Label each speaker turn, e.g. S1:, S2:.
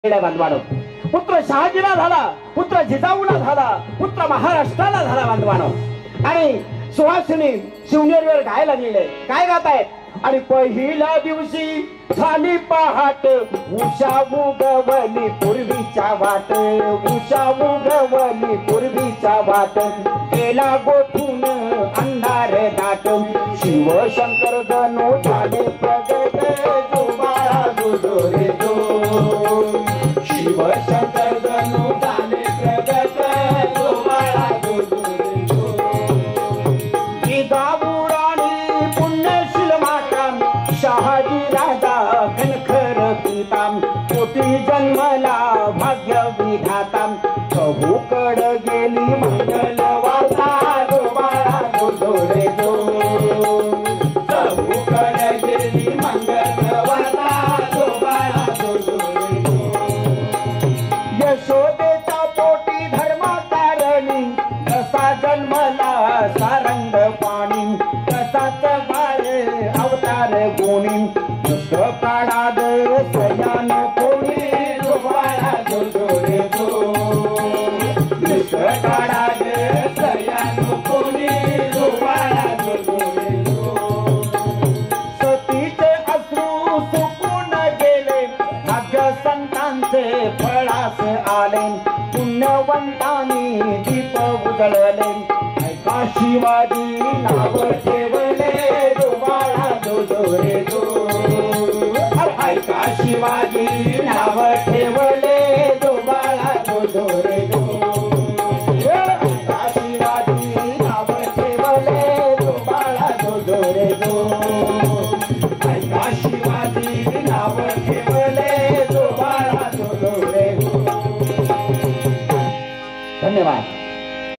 S1: बांधवानो, पुत्र शहाजीला झाला, पुत्र जिजाऊला झाला, पुत्र महाराष्ट्राला झाला बांधवानो. आणि सुहासिनी शिवनेरीवर गायला गेले, काय गातायत? आणि पहिल्या दिवशी झाली पहाट, उषा उगवली पूर्वीच्या वाट, उषा उगवली पूर्वीच्या वाट, केला गोठून अंधार दाट, शिवशंकर जणू झाले प्रगट, जुबाळा गुजरे जो, शिवशंकर जणू झाले प्रगट, जुबाळा गुजरे जो. जिजाऊराणी पुण्यशील माता, शहाजी राजा कणखर पिता, कोटी जन्मला भाग्य विधाता, प्रभूकड गेली मंगल वार्ता, जुबाळा गुजरे जो, प्रभूकड गेली मंगल वार्ता, जुबाळा गुजरे जो. यशोदेच्या पोटी धर्मातारणी, कसा जन्मला सारंग पाणी, कसाच बाळ अवतार गुणी, काळाद सयान कोणी, जुबाळा गुजरे जो, काळाद सयान कोणी, जुबाळा गुजरे जो. सतीचे अश्रू सुकून गेले, भाग्य संतांचे फळास आले, पुण्यवंतांनी दीप उजळले, ऐका शिवाजी नाव ठेवले, जुबाळा गुजरे जो, ऐका शिवाजी नाव ठेवले, जुबाळा गुजरे जो, ऐका शिवाजी नाव ठेवले, जुबाळा गुजरे जो, ऐका शिवाजी नाव ठेवले, जुबाळा गुजरे जो. धन्यवाद.